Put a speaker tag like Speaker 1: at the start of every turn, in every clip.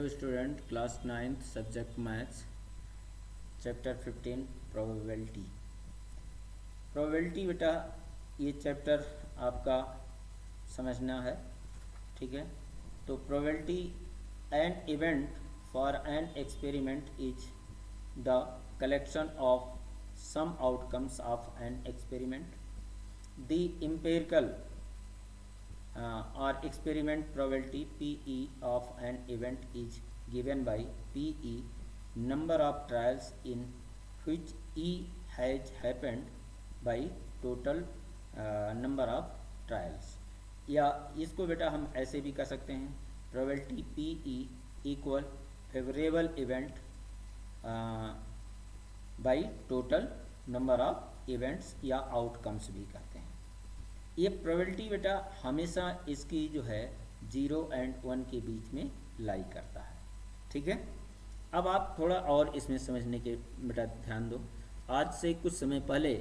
Speaker 1: Hello student, class 9th subject maths, chapter 15 probability. Probability बेटा ये chapter आपका समझना है, ठीक है। तो probability an event for an experiment is the collection of some outcomes of an experiment. The empirical or experiment probability PE of an event is given by PE number of trials in which E has happened by total number of trials। या इसको बेटा हम ऐसे भी कर सकते हैं, probability PE equal favourable event by total number of events या आउटकम्स भी कहते हैं। ये प्रोबेबिलिटी बेटा हमेशा इसकी जो है 0 और 1 के बीच में लाई करता है, ठीक है। अब आप थोड़ा और इसमें समझने के बेटा ध्यान दो। आज से कुछ समय पहले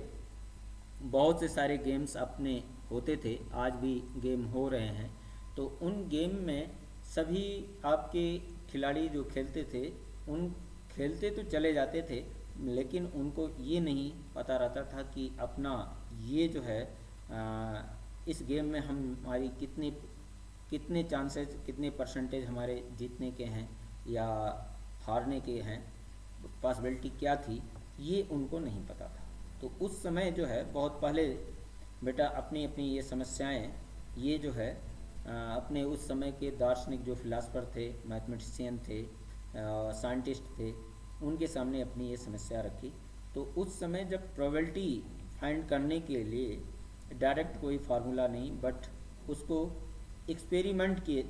Speaker 1: बहुत से सारे गेम्स अपने होते थे, आज भी गेम हो रहे हैं। तो उन गेम में सभी आपके खिलाड़ी जो खेलते थे, उन खेलते तो चले जाते थे, लेकिन उनको ये नहीं पता रहता था कि अपना ये जो है इस गेम में हमारी कितने चांसेस, कितने परसेंटेज हमारे जीतने के हैं या हारने के हैं, पॉसिबिलिटी क्या थी, ये उनको नहीं पता था। तो उस समय जो है बहुत पहले बेटा अपनी अपनी ये समस्याएं, ये जो है अपने उस समय के दार्शनिक जो फिलासफर थे, मैथमेटिशियन थे, साइंटिस्ट थे, उनके सामने अपनी ये समस्या रखी। तो उस समय जब प्रोबेबिलिटी फाइंड करने के लिए डायरेक्ट कोई फार्मूला नहीं, बट उसको एक्सपेरिमेंट के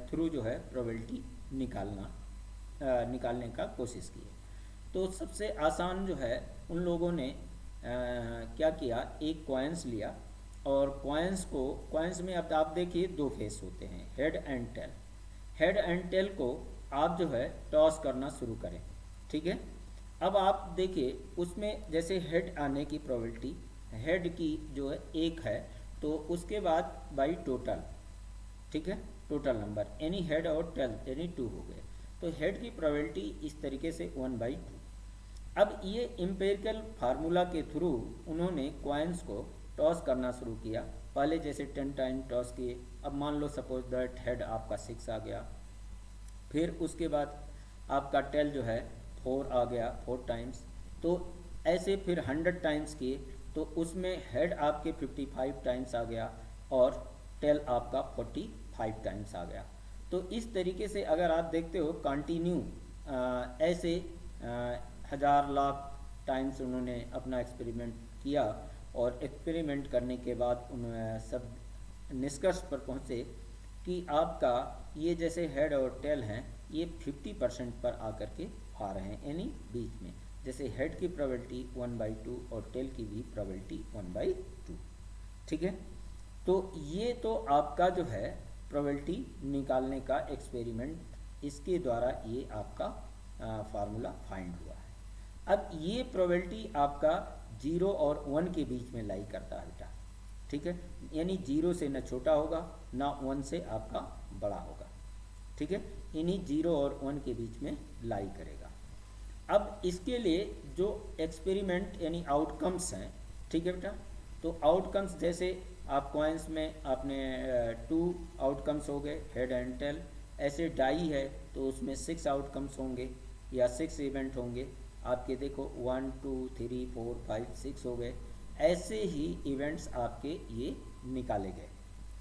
Speaker 1: थ्रू जो है प्रोबेबिलिटी निकालने का कोशिश की है। तो सबसे आसान जो है उन लोगों ने क्या किया, एक कॉइन्स लिया और कॉइन्स में अब आप देखिए दो फेस होते हैं, head and tail. Head and tail को आप जो है टॉस करना शुरू करें, ठीक है। अब आप देखिए उसमें जैसे हेड आने की प्रोबेबिलिटी, हेड की जो है 1 है, तो उसके बाद बाई टोटल, ठीक है, टोटल नंबर एनी हेड और टेल एनी 2 हो गए। तो हेड की प्रोबेबिलिटी इस तरीके से 1/2। अब ये एम्पिरिकल फार्मूला के थ्रू उन्होंने कॉइन्स को टॉस करना शुरू किया। पहले जैसे 10 टाइम टॉस किए, अब मान लो सपोज दैट हेड आपका 6 आ गया, फिर उसके बाद आपका टेल जो है 4 आ गया 4 टाइम्स। तो ऐसे फिर 100 टाइम्स किए, तो उसमें हेड आपके 55 टाइम्स आ गया और टेल आपका 45 टाइम्स आ गया। तो इस तरीके से अगर आप देखते हो कंटिन्यू ऐसे 1000 लाख टाइम्स उन्होंने अपना एक्सपेरिमेंट किया, और एक्सपेरिमेंट करने के बाद उन्होंने सब निष्कर्ष पर पहुँचे कि आपका ये जैसे हेड और टेल हैं, ये 50% पर आकर के आ रहे हैं, यानी बीच में। जैसे हेड की प्रोबेबिलिटी 1/2 और टेल की भी प्रोबेबिलिटी 1/2, ठीक है। तो ये तो आपका जो है प्रोबेबिलिटी निकालने का एक्सपेरिमेंट, इसके द्वारा ये आपका फार्मूला फाइंड हुआ है। अब ये प्रोबेबिलिटी आपका 0 और 1 के बीच में लाई करता है बेटा, ठीक है। यानी 0 से न छोटा होगा ना 1 से आपका बड़ा होगा, ठीक है। इन्हीं 0 और 1 के बीच में लाई करेगा। अब इसके लिए जो एक्सपेरिमेंट यानी आउटकम्स हैं, ठीक है बेटा, तो आउटकम्स जैसे आप कॉइन्स में आपने 2 आउटकम्स हो गए, हेड एंड टेल। ऐसे डाई है तो उसमें 6 आउटकम्स होंगे या 6 इवेंट होंगे आपके, देखो 1 2 3 4 5 6 हो गए। ऐसे ही इवेंट्स आपके ये निकाले गए,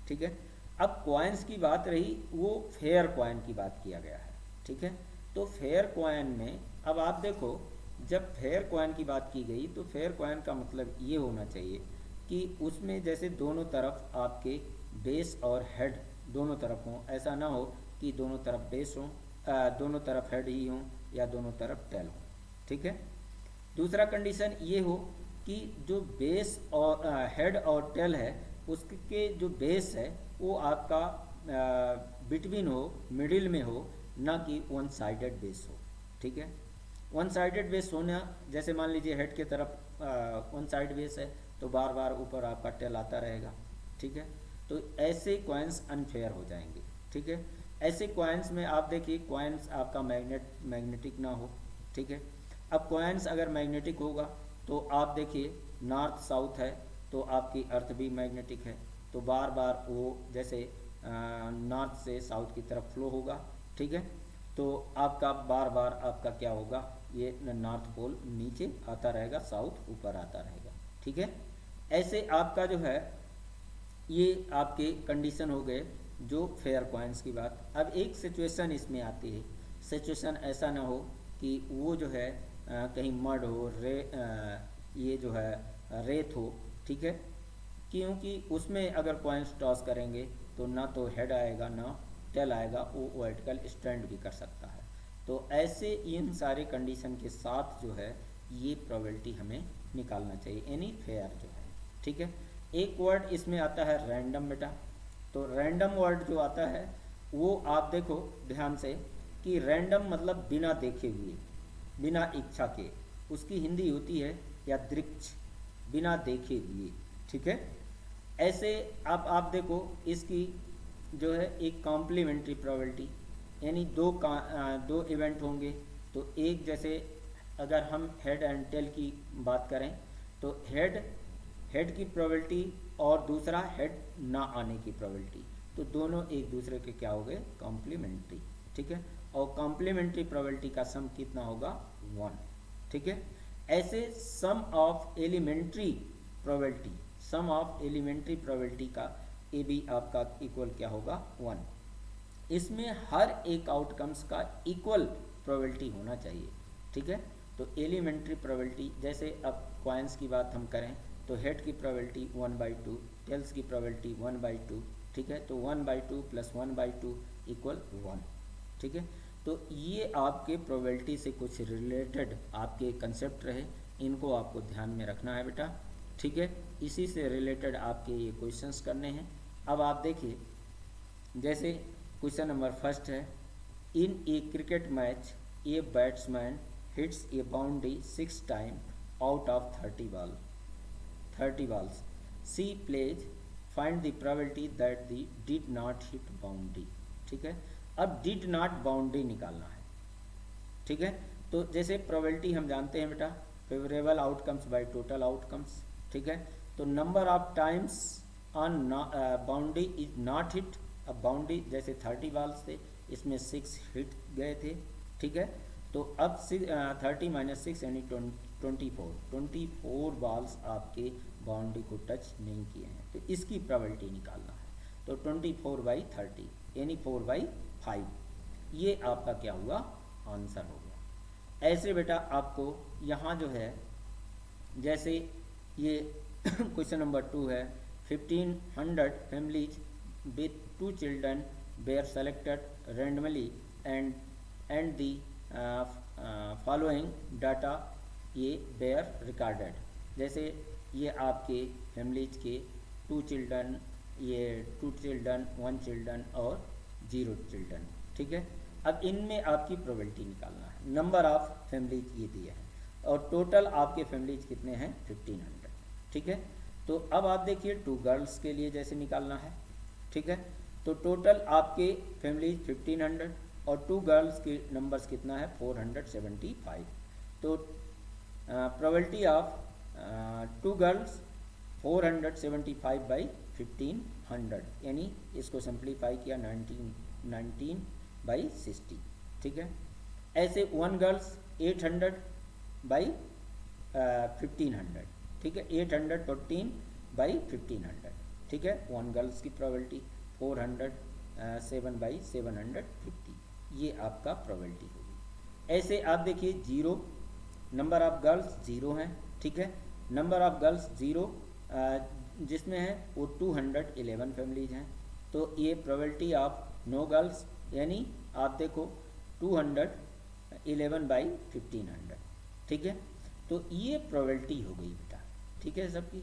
Speaker 1: ठीक है। अब कॉइन्स की बात रही, वो फेयर कॉइन की बात किया गया है, ठीक है। तो फेयर कॉइन में अब आप देखो, जब फेयर कॉइन की बात की गई तो फेयर कॉइन का मतलब ये होना चाहिए कि उसमें जैसे दोनों तरफ आपके बेस और हेड दोनों तरफ हों। ऐसा ना हो कि दोनों तरफ बेस हों, दोनों तरफ हेड ही हों या दोनों तरफ टेल हो, ठीक है। दूसरा कंडीशन ये हो कि जो बेस और हेड और टेल है, उसके जो बेस है वो आपका बिटवीन हो, मिडिल में हो, ना कि 1 साइडेड बेस हो, ठीक है। 1 साइडेड बेस होना, जैसे मान लीजिए हेड के तरफ 1 साइड बेस है, तो बार बार ऊपर आपका टेल आता रहेगा, ठीक है। तो ऐसे कॉइन्स अनफेयर हो जाएंगे, ठीक है। ऐसे कॉइन्स में आप देखिए कॉइन्स आपका मैग्नेटिक ना हो, ठीक है। अब कॉइन्स अगर मैग्नेटिक होगा तो आप देखिए नॉर्थ साउथ है तो आपकी अर्थ भी मैग्नेटिक है, तो बार बार वो जैसे नॉर्थ से साउथ की तरफ फ्लो होगा, ठीक है। तो आपका बार बार आपका क्या होगा, ये नॉर्थ पोल नीचे आता रहेगा, साउथ ऊपर आता रहेगा, ठीक है। ऐसे आपका जो है ये आपके कंडीशन हो गए जो फेयर कॉइन्स की बात। अब एक सिचुएशन इसमें आती है, सिचुएशन ऐसा ना हो कि वो जो है कहीं मड हो, ये जो है रेत हो, ठीक है, क्योंकि उसमें अगर कॉइन्स टॉस करेंगे तो ना तो हेड आएगा ना टेल आएगा, वो वर्टिकल स्टैंड भी कर सकता है। तो ऐसे इन सारे कंडीशन के साथ जो है ये प्रोबेबिलिटी हमें निकालना चाहिए, यानी फेयर जो है, ठीक है। एक वर्ड इसमें आता है रैंडम बेटा, तो रैंडम वर्ड जो आता है वो आप देखो ध्यान से कि रैंडम मतलब बिना देखे हुए, बिना इच्छा के, उसकी हिंदी होती है यादृच्छ, बिना देखे हुए, ठीक है। ऐसे अब आप देखो इसकी जो है एक कॉम्प्लीमेंट्री प्रोबेबिलिटी, यानी दो इवेंट होंगे, तो एक जैसे अगर हम हेड एंड टेल की बात करें तो हेड की प्रोबेबिलिटी और दूसरा हेड ना आने की प्रोबेबिलिटी, तो दोनों एक दूसरे के क्या हो गए, कॉम्प्लीमेंट्री, ठीक है। और कॉम्प्लीमेंट्री प्रोबेबिलिटी का सम कितना होगा, 1, ठीक है। ऐसे some of elementary probability, some of elementary probability का ये भी आपका इक्वल क्या होगा, 1। इसमें हर एक आउटकम्स का इक्वल प्रोबेबिलिटी होना चाहिए, ठीक है। तो एलिमेंट्री प्रोबेबिलिटी जैसे अब कॉइन्स की बात हम करें तो हेड की प्रोबेबिलिटी 1/2, टेल्स की प्रोबेबिलिटी 1/2, ठीक है। तो 1/2 + 1/2 = 1, ठीक है। तो ये आपके प्रोबेबिलिटी से कुछ रिलेटेड आपके कंसेप्ट रहे, इनको आपको ध्यान में रखना है बेटा, ठीक है। इसी से रिलेटेड आपके ये क्वेश्चंस करने हैं। अब आप देखिए जैसे क्वेश्चन नंबर फर्स्ट है, in a cricket match a batsman hits a boundary 6 time out of 30 balls. She plays find the probability that she did not hit boundary, ठीक है। अब डिड नॉट बाउंड्री निकालना है, ठीक है। तो जैसे प्रोबेबिलिटी हम जानते हैं बेटा, favourable outcomes by total outcomes, ठीक है। तो number of times on boundary is not hit, अब बाउंड्री जैसे 30 balls थे, इसमें 6 हिट गए थे, ठीक है। तो अब 30 - 6 यानी 24 balls आपके बाउंड्री को टच नहीं किए हैं, तो इसकी प्रोबेबिलिटी निकालना है। तो 24/30 यानी 4/5, ये आपका क्या हुआ, आंसर हो गया। ऐसे बेटा आपको यहाँ जो है जैसे ये क्वेश्चन नंबर 2 है, 1500 families with 2 children were selected randomly and the following data ये were recorded। जैसे ये आपके फैमिलीज के 2 चिल्ड्रन, ये 2 चिल्ड्रन, 1 चिल्ड्रन और 0 चिल्ड्रन, ठीक है। अब इनमें आपकी प्रोबेबिलिटी निकालना है। नंबर ऑफ फैमिलीज ये दिए हैं और टोटल आपके फैमिलीज कितने हैं, 1500, ठीक है। तो अब आप देखिए 2 गर्ल्स के लिए जैसे निकालना है, ठीक है। तो टोटल आपके फैमिलीज 1500 और 2 गर्ल्स के नंबर्स कितना है, 475। तो प्रोबेबिलिटी ऑफ 2 गर्ल्स 475/1500, यानी इसको सिंप्लीफाई किया 19/60, ठीक है। ऐसे 1 गर्ल्स 800/1500, ठीक है, 814/1500, ठीक है। 1 गर्ल्स की प्रोबेबिलिटी 407/750, ये आपका प्रोबेबिलिटी होगी। ऐसे आप देखिए 0 नंबर ऑफ गर्ल्स 0 हैं, ठीक है। नंबर ऑफ गर्ल्स 0 जिसमें है वो 211 फैमिलीज हैं, तो ये प्रोबेबिलिटी ऑफ नो गर्ल्स यानी आप देखो 211/1500, ठीक है। तो ये प्रोबेबिलिटी हो गई बेटा, ठीक है सबकी।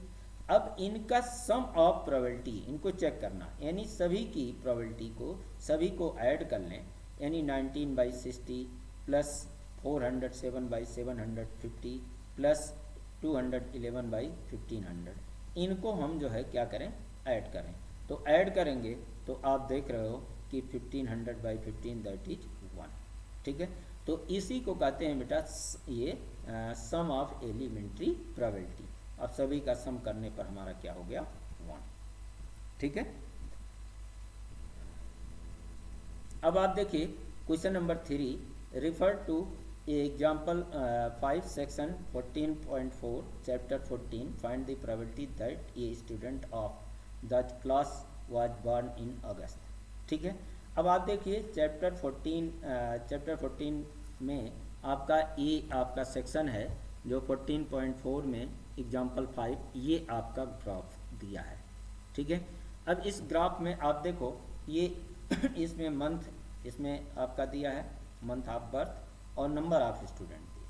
Speaker 1: अब इनका सम ऑफ प्रोबेबिलिटी इनको चेक करना, यानी सभी की प्रोबेबिलिटी को सभी को ऐड कर लें, यानी 19/60 प्लस 407/750 प्लस 211/1500, इनको हम जो है क्या करें, ऐड करें। तो ऐड करेंगे तो आप देख रहे हो कि 1500 बाई 15 दैट इज 1। ठीक है, तो इसी को कहते हैं बेटा ये सम ऑफ एलिमेंट्री प्रोबेबिलिटी। अब सभी का सम करने पर हमारा क्या हो गया 1। ठीक है, अब आप देखिए question number 3, refer to example 5 section 14.4 chapter 14, find the probability that a student of the class was born in August. ठीक है, अब आप देखिए चैप्टर 14 में आपका ये आपका सेक्शन है जो 14.4 में एग्जाम्पल 5 ये आपका ग्राफ दिया है। ठीक है, अब इस ग्राफ में आप देखो ये इसमें मंथ इसमें आपका दिया है, मंथ ऑफ बर्थ और नंबर ऑफ स्टूडेंट दिया।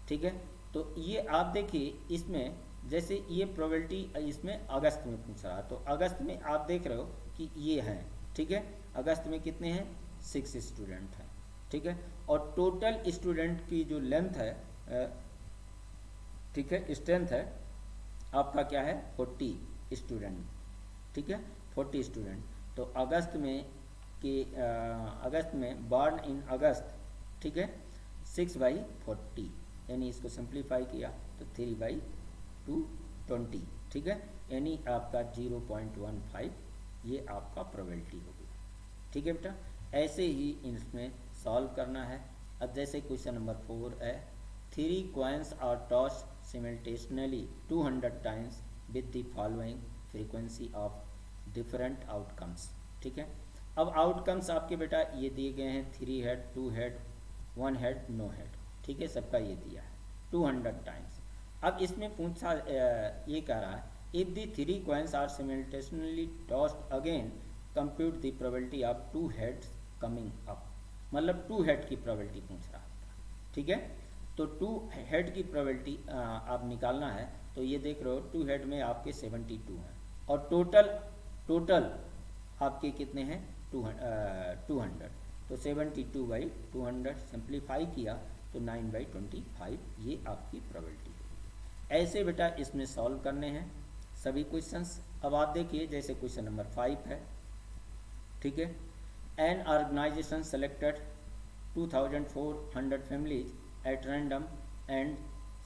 Speaker 1: ठीक है, तो ये आप देखिए इसमें जैसे ये प्रोबेबिलिटी इसमें अगस्त में पूछ रहा है, तो अगस्त में आप देख रहे हो कि ये हैं। ठीक है, अगस्त में कितने हैं 6 स्टूडेंट हैं। ठीक है, और टोटल स्टूडेंट की जो लेंथ है ठीक है स्ट्रेंथ है आपका क्या है 40 स्टूडेंट। ठीक है, 40 स्टूडेंट। तो अगस्त में बॉर्न इन अगस्त, ठीक है 6/40, यानी इसको सिंप्लीफाई किया तो 3/220। ठीक है, यानी आपका 0.15 ये आपका प्रोबेबिलिटी होगी। ठीक है बेटा, ऐसे ही इसमें सॉल्व करना है। अब जैसे क्वेश्चन नंबर 4 है, 3 coins are toss simultaneously 200 times with the following frequency of different outcomes. ठीक है, अब आउटकम्स आपके बेटा ये दिए गए हैं 3 head, 2 head, 1 head, no head. ठीक है, सबका ये दिया है 200 टाइम्स। अब इसमें पूछा ये कह रहा है if the 3 coins are simultaneously tossed again compute the probability of 2 heads coming up, मतलब 2 हेड की प्रोबेबिलिटी पूछ रहा है। ठीक है, तो 2 हेड की प्रोबेबिलिटी आप निकालना है, तो ये देख रहे हो 2 हेड में आपके 72 हैं और टोटल आपके कितने हैं 200। तो 72/200 सिंप्लीफाई किया तो 9/25 ये आपकी प्रोबेबिलिटी है। ऐसे बेटा इसमें सॉल्व करने हैं सभी क्वेश्चंस। अब आप देखिए जैसे क्वेश्चन नंबर 5 है। ठीक है, an organisation selected 2400 families at random and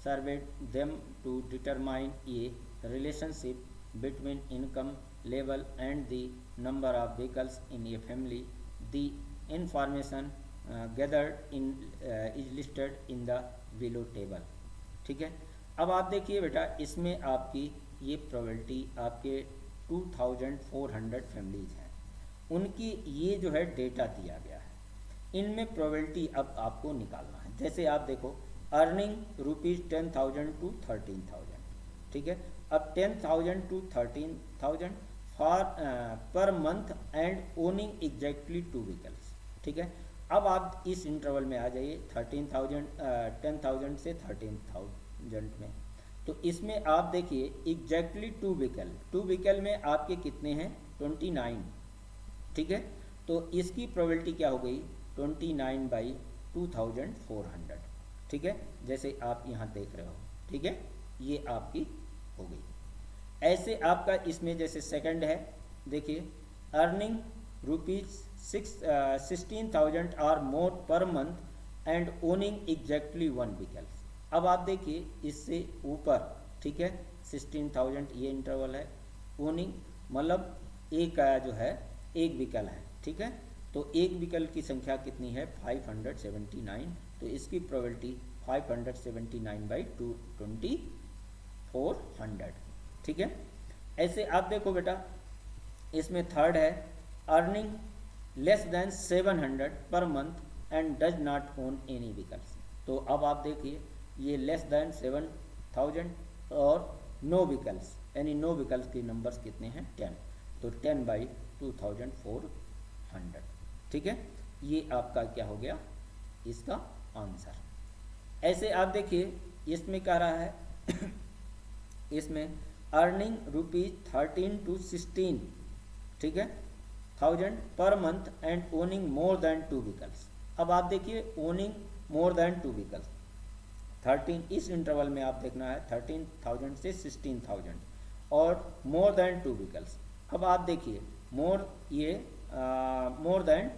Speaker 1: surveyed them to determine a relationship between income level and the number of vehicles in a family. The information gathered in is listed in the below table. ठीक है, अब आप देखिए बेटा इसमें आपकी ये probability आपके 2400 फैमिलीज हैं, उनकी ये जो है डेटा दिया गया है, इनमें प्रोबेबिलिटी अब आपको निकालना है। जैसे आप देखो अर्निंग ₹10,000 to 13,000। ठीक है, अब 10,000 to 13,000 फॉर पर month and owning exactly 2 vehicles. ठीक है, अब आप इस इंटरवल में आ जाइए 10,000 से 13,000 में, तो इसमें आप देखिए एग्जैक्टली 2 व्हीकल में आपके कितने हैं 29। ठीक है, तो इसकी प्रोबेबिलिटी क्या हो गई 29/2400। ठीक है, जैसे आप यहाँ देख रहे हो। ठीक है, ये आपकी हो गई। ऐसे आपका इसमें जैसे सेकंड है, देखिए अर्निंग ₹16,000 और more per month and owning exactly 1 vehicles. अब आप देखिए इससे ऊपर, ठीक है 16,000 ये इंटरवल है, ओनिंग मतलब एक जो है एक व्हीकल है। ठीक है, तो एक व्हीकल की संख्या कितनी है 579, तो इसकी प्रोबेबिलिटी 579/2400। ठीक है, ऐसे आप देखो बेटा इसमें थर्ड है अर्निंग लेस देन 700 पर month and does not own any vehicles. तो अब आप देखिए ये लेस देन 7,000 और नो व्हीकल्स, यानी नो व्हीकल्स के नंबर्स कितने हैं 10, तो 10/2400। ठीक है, ये आपका क्या हो गया इसका आंसर। ऐसे आप देखिए इसमें कह रहा है इसमें अर्निंग ₹13 to 16, ठीक है 1000 पर month and owning more than 2 vehicles. अब आप देखिए ओनिंग मोर देन 2 व्हीकल्स 13, इस इंटरवल में आप देखना है 13,000 से 16,000 और मोर देन 2 व्हीकल्स। अब आप देखिए मोर ये more than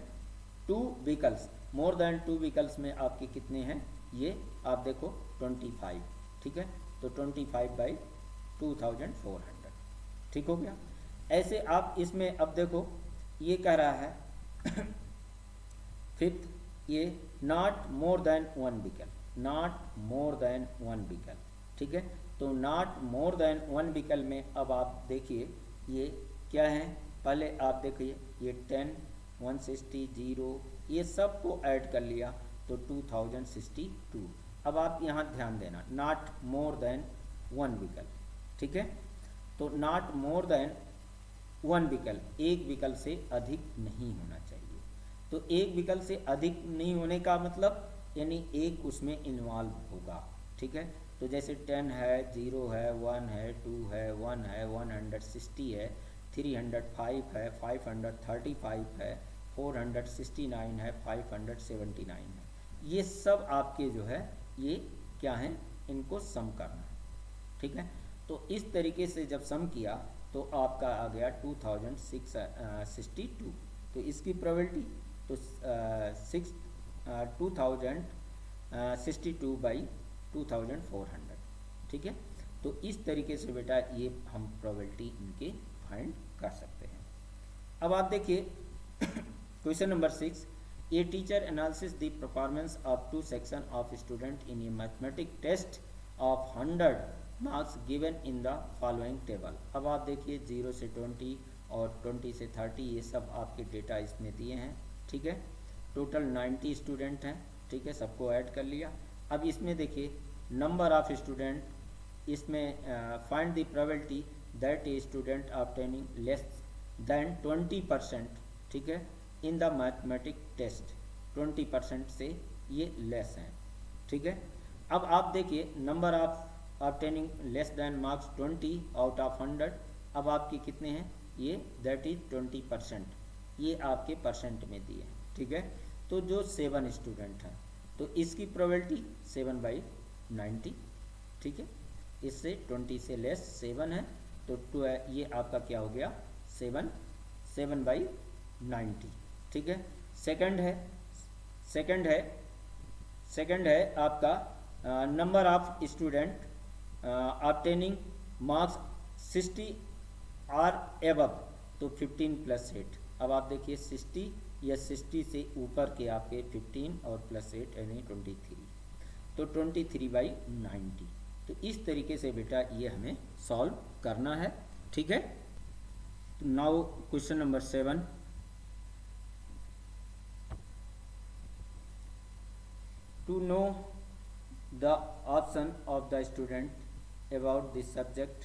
Speaker 1: 2 vehicles, more than 2 vehicles में आपके कितने हैं, ये आप देखो 25, ठीक है। तो 25/2400, ठीक हो गया। ऐसे आप इसमें अब देखो ये कह रहा है फिफ्थ, ये not more than 1 vehicle, not more than 1 vehicle, ठीक है। तो नॉट मोर देन 1 व्हीकल में अब आप देखिए ये क्या है, पहले आप देखिए ये 10, 160, 0 ये सब को ऐड कर लिया तो 2062। अब आप यहाँ ध्यान देना, नॉट मोर देन 1 व्हीकल, ठीक है। तो नॉट मोर देन 1 व्हीकल, एक व्हीकल से अधिक नहीं होना चाहिए। तो एक व्हीकल से अधिक नहीं होने का मतलब यानी एक उसमें इन्वॉल्व होगा, ठीक है। तो जैसे 10 है, 0 है, 1 है, 2 है, 1 है, 160 है, 305 है, 535 है, 469 है, 579 है, ये सब आपके जो है ये क्या है, इनको सम करना है, ठीक है। तो इस तरीके से जब सम किया तो आपका आ गया 2662। तो इसकी प्रोबेबिलिटी तो 2062/2400, ठीक है। तो इस तरीके से बेटा ये हम प्रोबेबिलिटी इनके फाइंड कर सकते हैं। अब आप देखिए question number 6, a teacher analysis the performance of 2 section of student in a mathematic test of 100 marks given in the following table. अब आप देखिए 0 से 20 और 20 से 30 ये सब आपके डेटा इसमें दिए हैं, ठीक है। टोटल 90 स्टूडेंट हैं, ठीक है, सबको ऐड कर लिया। अब इसमें देखिए नंबर ऑफ स्टूडेंट, इसमें find the probability that a student obtaining less than 20%, ठीक है, इन द मैथमेटिक टेस्ट, 20% से ये लेस हैं, ठीक है। अब आप देखिए number of obtaining less than marks 20 out of 100, अब आपके कितने हैं, ये दैट इज 20%, ये आपके परसेंट में दिए हैं, ठीक है। तो जो 7 स्टूडेंट हैं तो इसकी प्रोबेबिलिटी 7/90, ठीक है, इससे 20 से लेस 7 है तो ये आपका क्या हो गया 7/90, ठीक है। सेकंड है आपका number of student obtaining marks 60 और एबव, तो 15 + 8। अब आप देखिए 60 या 60 से ऊपर के आपके 15 और +8 यानी 23, तो 23/90। तो इस तरीके से बेटा ये हमें सॉल्व करना है, ठीक है। Now question number 7, to know the option of the student about this subject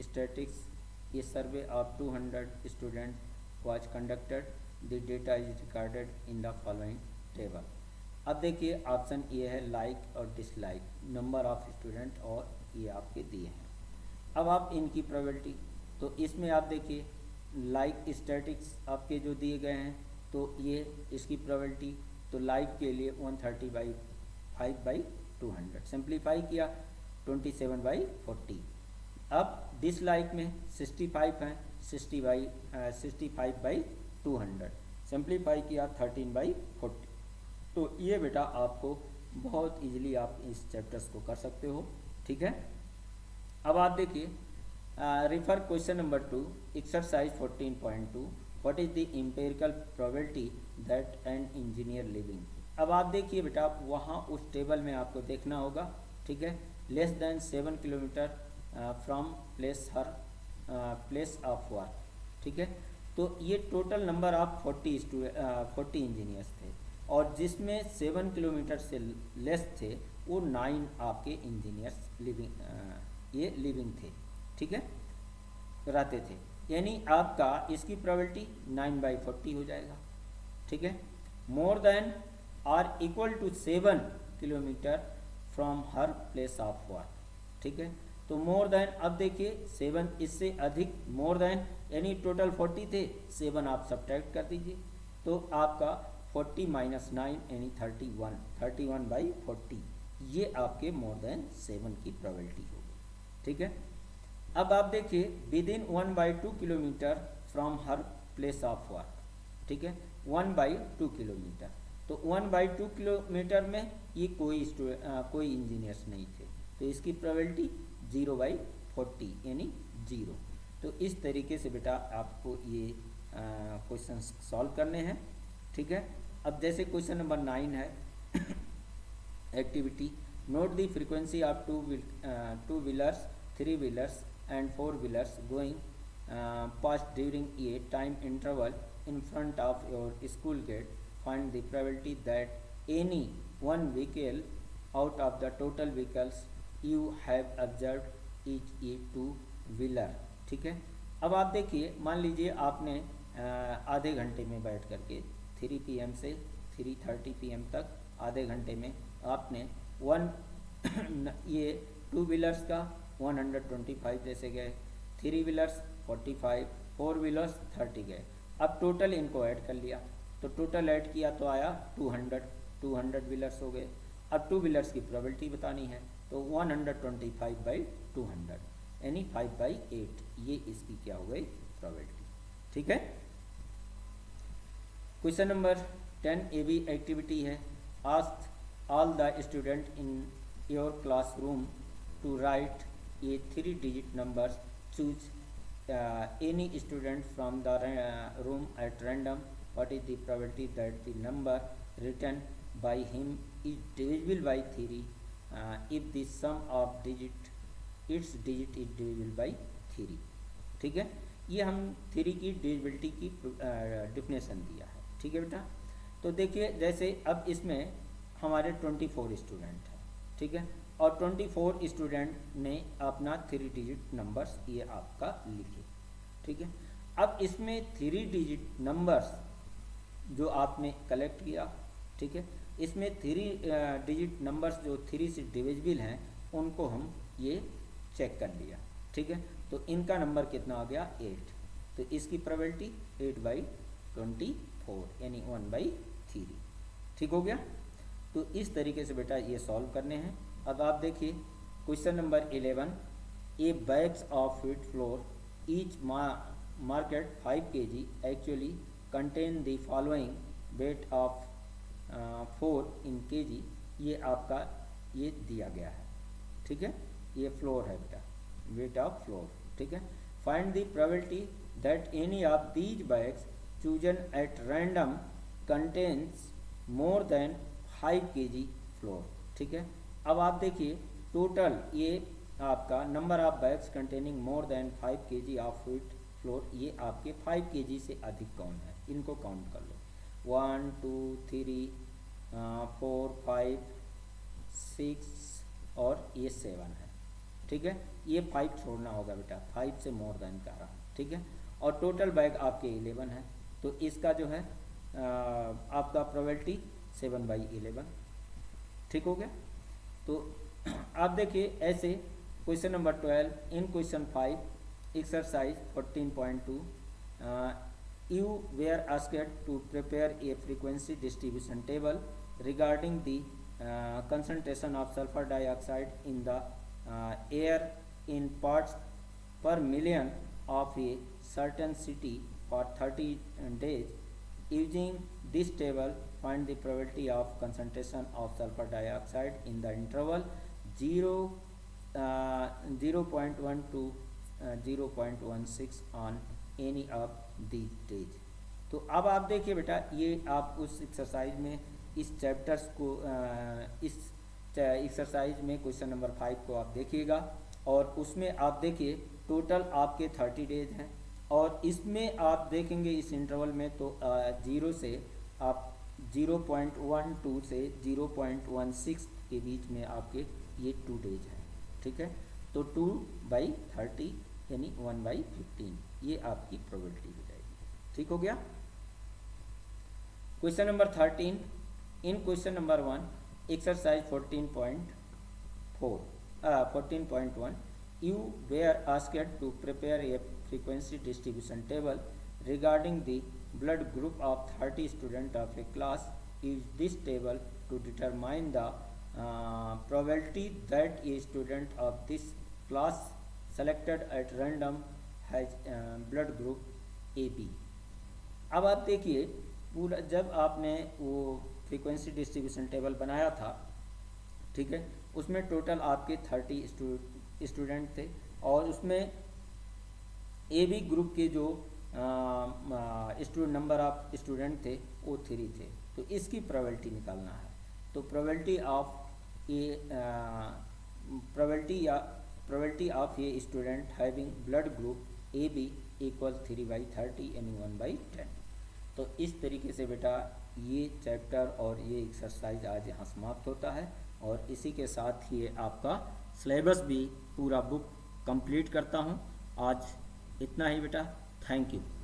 Speaker 1: statics, ये survey of 200 student was conducted, the data is recorded in the following table। अब देखिए ऑप्शन ये है लाइक और डिसलाइक, नंबर ऑफ स्टूडेंट और ये आपके दिए हैं। अब आप इनकी प्रोबेबिलिटी, तो इसमें आप देखिए लाइक स्टैटिक्स आपके जो दिए गए हैं तो ये इसकी प्रोबेबिलिटी, तो लाइक के लिए 130/5/200, सिंप्लीफाई किया 27/40। अब डिसलाइक में 65 हैं, 65/200, सिंप्लीफाई किया 13/40। तो ये बेटा आपको बहुत इजीली आप इस चैप्टर्स को कर सकते हो, ठीक है। अब आप देखिए refer question number 2, exercise 14.2, what is the empirical probability that an engineer living. अब आप देखिए बेटा वहाँ उस टेबल में आपको देखना होगा, ठीक है, less than 7 kilometre from place of work, ठीक है। तो ये टोटल नंबर ऑफ 40 इंजीनियर्स थे और जिसमें 7 किलोमीटर से लेस थे वो 9 आपके इंजीनियर्स लिविंग थे, ठीक है, रहते थे। यानी आपका इसकी प्रोबेबिलिटी 9/40 हो जाएगा, ठीक है। मोर देन और equal to 7 kilometre from her place of work, ठीक है। तो मोर देन, अब देखिए 7 इससे अधिक, मोर देन यानी टोटल 40 थे, 7 आप सब्ट्रैक्ट कर दीजिए तो आपका 40 - 9 यानी 31, 31/40, ये आपके मोर देन 7 की प्रोबेबिलिटी होगी, ठीक है। अब आप देखिए with in 1/2 kilometre from her place of work, ठीक है, 1/2 किलोमीटर। तो 1/2 किलोमीटर में ये कोई इंजीनियर्स नहीं थे, तो इसकी प्रोबेबिलिटी 0/40 यानी 0। तो इस तरीके से बेटा आपको ये क्वेश्चन सॉल्व करने हैं। ठीक है, अब जैसे क्वेश्चन नंबर 9 है activity, note the frequency of two wheelers, three wheelers and four wheelers going past during a time interval in front of your school gate. Find the probability that any one vehicle out of the total vehicles you have observed is a two wheeler। ठीक है, अब आप देखिए, मान लीजिए आपने आधे घंटे में बैठ करके 3 PM से 3:30 PM तक आधे घंटे में आपने ये टू व्हीलर्स का 125 जैसे गए, थ्री व्हीलर्स 45, फोर व्हीलर्स 30 गए। अब टोटल इनको ऐड कर लिया, तो टोटल ऐड किया तो आया 200 व्हीलर्स हो गए। अब टू व्हीलर्स की प्रोबेबिलिटी बतानी है, तो 125/200 यानी 5/8, ये इसकी क्या हो गई प्रोबेबिलिटी। ठीक है, question number 10 A B activity है, ask all the student in your classroom to write a 3 digit number, choose any student from the room at random. What is the probability that the number written by him is divisible by 3 if the sum of its digit is divisible by 3। ठीक है, ये हम 3 की divisibility की definition दिया है। ठीक है बेटा, तो देखिए जैसे अब इसमें हमारे 24 स्टूडेंट हैं। ठीक है, और 24 स्टूडेंट ने अपना 3 डिजिट नंबर्स ये आपका लिखे। ठीक है, अब इसमें 3 डिजिट नंबर्स जो आपने कलेक्ट किया, ठीक है, इसमें 3 डिजिट नंबर्स जो 3 से डिविजिबल हैं उनको हम ये चेक कर लिया। ठीक है, तो इनका नंबर कितना आ गया 8, तो इसकी प्रोबेबिलिटी 8/24 यानी 1/3। ठीक हो गया, तो इस तरीके से बेटा ये सॉल्व करने हैं। अब आप देखिए question number 11, A bags of wheat flour each market 5 kg actually contain the following weight of 4 in kg। ये आपका ये दिया गया है। ठीक है, ये फ्लोर है बेटा, वेट ऑफ फ्लोर। ठीक है, find the probability that any of these bags chosen at random contains more than 5 kg floor. ठीक है, अब आप देखिए टोटल ये आपका number of bags containing more than 5 kg of wheat flour, ये आपके 5 kg से अधिक कौन है, इनको काउंट कर लो। 1 2 3 4 5 6 और ये 7 है। ठीक है, ये 5 छोड़ना होगा बेटा, 5 से मोर देन का रहा। ठीक है, और टोटल बैग आपके 11 है, तो इसका जो है आपका प्रोबेबिलिटी 7/11। ठीक हो गया, तो आप देखिए ऐसे question number 12 in question 5 exercise 14.2 you were asked to prepare a frequency distribution table regarding the concentration of sulfur dioxide in the air in parts per million of a certain city for 30 days. Using this table, find the probability of concentration of sulfur dioxide in the interval 0.1 to 0.16 on any of these days। तो अब आप देखिए बेटा, ये आप उस exercise में इस चैप्टर्स को इस एक्सरसाइज में क्वेश्चन नंबर 5 को आप देखिएगा, और उसमें आप देखिए टोटल आपके 30 डेज हैं, और इसमें आप देखेंगे इस इंटरवल में तो 0 से आप 0.12 से 0.16 के बीच में आपके ये 2 डेज हैं। ठीक है, तो 2/30 यानी 1/15, ये आपकी प्रोबेबिलिटी हो जाएगी। ठीक हो गया, question number 13 in question number 1 exercise 14.1 you were asked to prepare a frequency distribution table regarding the blood group of 30 students of a class। Use this table to determine the probability that a student of this class selected at random has blood group AB। अब आप देखिए, पूरा जब आपने वो frequency distribution table बनाया था, ठीक है, उसमें टोटल आपके 30 स्टूडेंट थे, और उसमें ए बी ग्रुप के जो नंबर ऑफ स्टूडेंट थे वो 3 थे। तो इसकी प्रोबेबिलिटी निकालना है। तो probability of A probability of a student having blood group A B equal 3/30 यानी 1/10। तो इस तरीके से बेटा ये चैप्टर और ये एक्सरसाइज आज यहाँ समाप्त होता है, और इसी के साथ ही आपका सिलेबस भी पूरा बुक कंप्लीट करता हूँ। आज इतना ही बेटा, थैंक यू।